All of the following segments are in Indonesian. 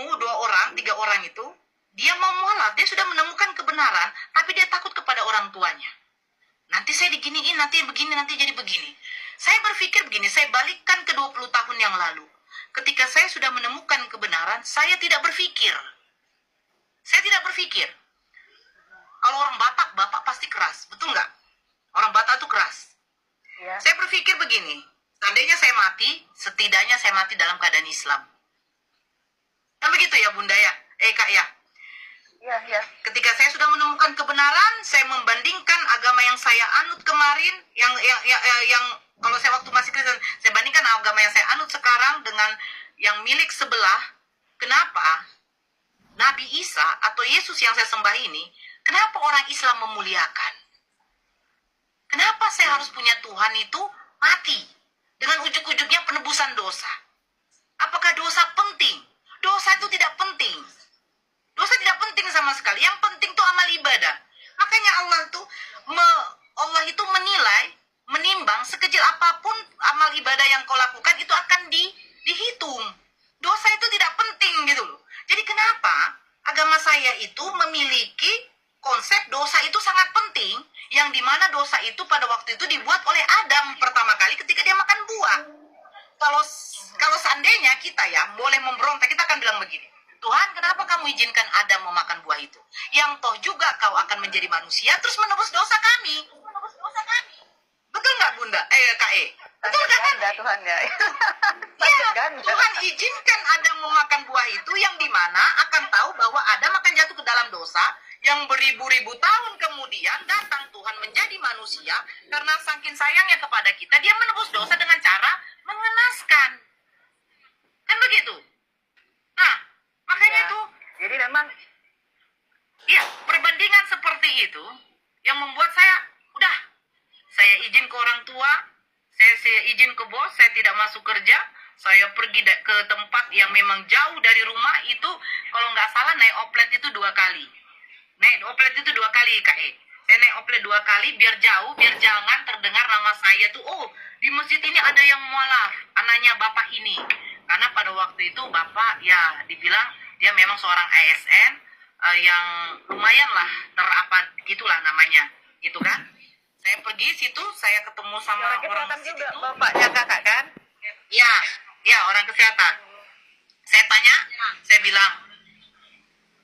ketemu 2 orang, 3 orang itu, dia mau mualaf, dia sudah menemukan kebenaran, tapi dia takut kepada orang tuanya. Nanti saya diginiin, nanti begini, nanti jadi begini. Saya berpikir begini, saya balikkan ke 20 tahun yang lalu. Ketika saya sudah menemukan kebenaran, saya tidak berpikir. Saya tidak berpikir. Kalau orang Batak, Bapak pasti keras, betul nggak? Orang Batak itu keras. Ya. Saya berpikir begini, seandainya saya mati, setidaknya saya mati dalam keadaan Islam. Kan begitu ya Bunda ya? Kak ya? Ya. Ketika saya sudah menemukan kebenaran, saya membandingkan agama yang saya anut kemarin, yang kalau saya waktu masih Kristen, saya bandingkan agama yang saya anut sekarang dengan yang milik sebelah. Kenapa Nabi Isa atau Yesus yang saya sembah ini, kenapa orang Islam memuliakan? Kenapa saya harus punya Tuhan itu mati dengan ujuk-ujuknya penebusan dosa? Apakah dosa penting? Dosa itu tidak penting. Dosa tidak penting sama sekali. Yang penting itu amal ibadah. Makanya Allah itu menilai, menimbang sekecil apapun amal ibadah yang kau lakukan itu akan dihitung. Dosa itu tidak penting gitu loh. Jadi kenapa agama saya itu memiliki konsep dosa itu sangat penting, yang dimana dosa itu pada waktu itu dibuat oleh Adam pertama kali ketika dia makan buah. Kalau seandainya kita ya boleh memberontak, kita akan bilang begini, Tuhan, kenapa kamu izinkan Adam memakan buah itu? Yang toh juga kau akan menjadi manusia terus menebus dosa kami. Betul nggak Bunda? Kak E? Betul nggak kan? Tuhan ya. Ya, Tuhan izinkan Adam memakan buah itu yang dimana akan tahu bahwa Adam akan jatuh ke dalam dosa, yang beribu-ribu tahun kemudian datang Tuhan menjadi manusia karena saking sayangnya kepada kita, dia menebus dosa dengan cara mengenaskan. Kan begitu? Nah, makanya ya. itu. Jadi memang ya, perbandingan seperti itu yang membuat saya izin ke orang tua, saya izin ke bos, saya tidak masuk kerja, saya pergi ke tempat yang memang jauh dari rumah itu, kalau nggak salah naik oplet itu 2 kali. Naik oplet itu 2 kali, Kak E. Saya naik oplet 2 kali biar jauh, biar jangan terdengar nama saya tuh, oh di masjid ini ada yang mualaf, anaknya bapak ini. Karena pada waktu itu bapak ya dibilang dia memang seorang ASN yang lumayan lah gitulah namanya, gitu kan. Saya pergi situ, saya ketemu sama orang masjid juga, itu. bapaknya kakak kan? Ya orang kesehatan. Saya tanya, saya bilang,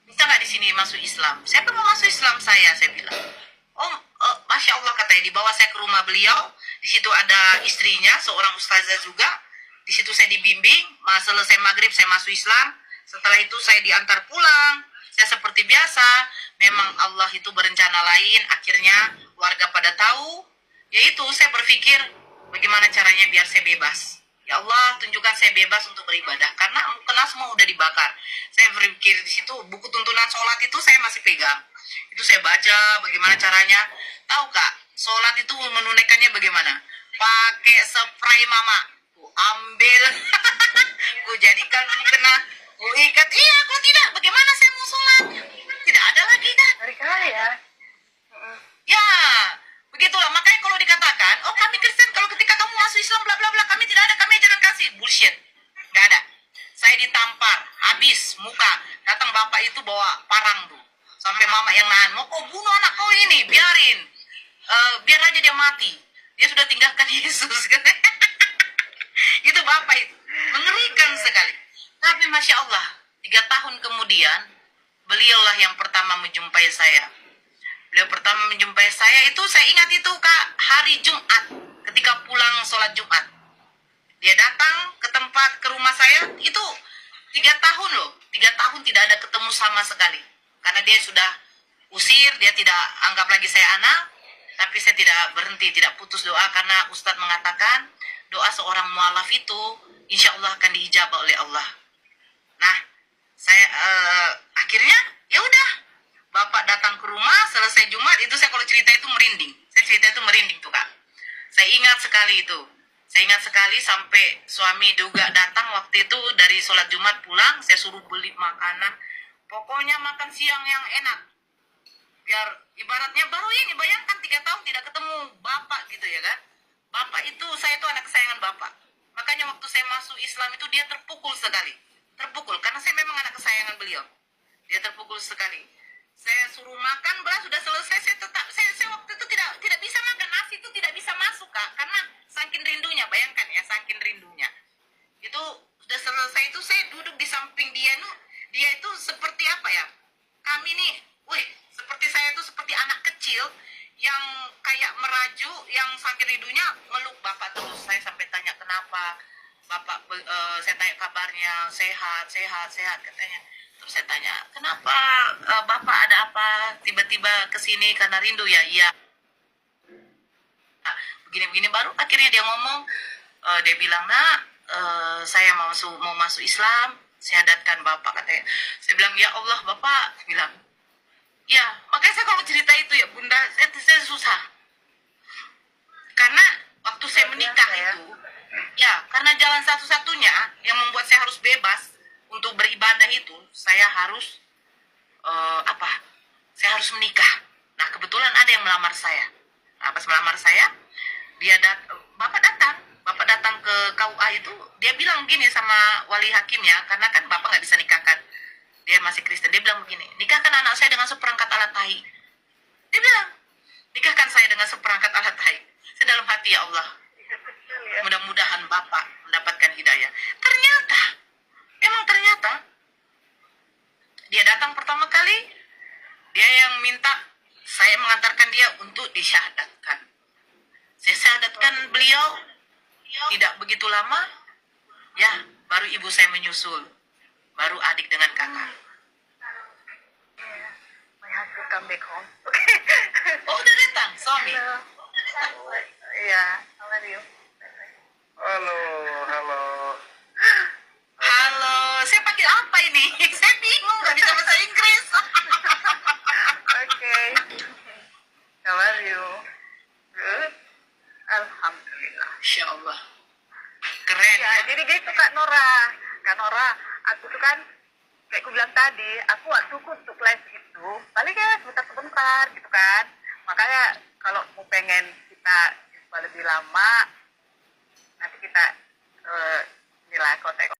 bisa nggak di sini masuk Islam? Saya mau masuk Islam saya bilang. Oh, Masya Allah katanya, dibawa saya ke rumah beliau. Di situ ada istrinya, seorang ustazah juga. Di situ saya dibimbing, selesai maghrib saya masuk Islam. Setelah itu saya diantar pulang. Saya seperti biasa, memang Allah itu berencana lain. Akhirnya warga pada tahu. Yaitu saya berpikir, bagaimana caranya biar saya bebas. Ya Allah, tunjukkan saya bebas untuk beribadah. Karena mukena semua udah dibakar. Saya berpikir di situ, buku tuntunan sholat itu saya masih pegang. Itu saya baca bagaimana caranya. Tahu Kak, sholat itu menunaikannya bagaimana? Pakai spray mama. Ku ambil, ku jadikan mukena, ku ikat. Iya, kalau tidak, bagaimana saya mau sholat? Tidak ada lagi dah. Dari kali ya. Ya, begitulah. Makanya kalau dikatakan, oh kami Kristen, kalau ketika kamu masuk Islam, bla bla bla, kami tidak ada, kami ajaran kasih. Bullshit. Gak ada. Saya ditampar, habis muka. Datang bapak itu bawa parang tuh. Sampai mama yang nahan, mau kau bunuh anak kau ini, biarin. Biar aja dia mati. Dia sudah tinggalkan Yesus. Itu bapak itu. Mengerikan sekali. Tapi Masya Allah, 3 tahun kemudian, beliaulah yang pertama menjumpai saya. Beliau pertama menjumpai saya itu, saya ingat itu Kak, hari Jumat, ketika pulang sholat Jumat. Dia datang ke rumah saya, itu 3 tahun loh, 3 tahun tidak ada ketemu sama sekali. Karena dia sudah usir, dia tidak anggap lagi saya anak, tapi saya tidak berhenti, tidak putus doa, karena Ustadz mengatakan, doa seorang mualaf itu, insya Allah akan diijabah oleh Allah. Nah, saya akhirnya, ya udah, bapak datang ke rumah, selesai Jumat, itu saya kalau cerita itu merinding. Saya cerita itu merinding tuh Kak. Saya ingat sekali itu. Saya ingat sekali sampai suami juga datang waktu itu dari sholat Jumat pulang, saya suruh beli makanan. Pokoknya makan siang yang enak. Biar ibaratnya baru ini, bayangkan 3 tahun tidak ketemu bapak gitu ya kan. Bapak itu, saya itu anak kesayangan bapak. Makanya waktu saya masuk Islam itu dia terpukul sekali. terpukul karena saya memang anak kesayangan beliau. Dia terpukul sekali. Saya suruh makan beras sudah selesai, saya waktu itu tidak bisa makan nasi, itu tidak bisa masuk Kak, karena saking rindunya, bayangkan ya, saking rindunya. Itu sudah selesai, itu saya duduk di samping dia itu seperti apa ya? Kami nih, seperti saya itu seperti anak kecil yang kayak merajuk, yang saking rindunya meluk Bapak terus. Saya sampai tanya kenapa Bapak, saya tanya kabarnya, sehat katanya. Terus saya tanya, kenapa Bapak ada apa? Tiba-tiba kesini karena rindu ya? Iya. Nah, begini-begini baru akhirnya dia ngomong, dia bilang, nak, saya mau masuk Islam, saya adatkan Bapak katanya. Saya bilang, ya Allah Bapak, bilang, ya makanya saya kalau cerita itu ya Bunda, saya susah. Karena waktu saya menikah itu, ya karena jalan satu-satunya yang membuat saya harus bebas untuk beribadah itu, saya harus saya harus menikah. Nah kebetulan ada yang melamar saya. Nah pas melamar saya, Bapak datang ke KUA itu, dia bilang gini sama wali hakimnya, karena kan Bapak nggak bisa nikahkan, dia masih Kristen. Dia bilang begini, nikahkan anak saya dengan seperangkat alat tahi. Dia bilang, nikahkan saya dengan seperangkat alat tahi. Saya dalam hati, ya Allah, mudah-mudahan Bapak mendapatkan hidayah. Ternyata dia datang pertama kali, dia yang minta saya mengantarkan dia untuk disyahadatkan. Saya syahadatkan beliau, tidak begitu lama, ya baru ibu saya menyusul, baru adik dengan kakak. My husband come back home. Oh udah datang suami. Iya, how are you? Halo. Halo, saya panggil apa ini? Saya bingung, nggak bisa bahasa Inggris. Okay. How are you? Good. Alhamdulillah. Insya Allah. Keren Ya, ya. jadi gitu Kak Nora, aku tuh kan kayak aku bilang tadi, aku waktuku untuk live itu paling ya sebentar gitu kan. Makanya kalau mau pengen kita jumpa lebih lama, nanti kita nilai kontak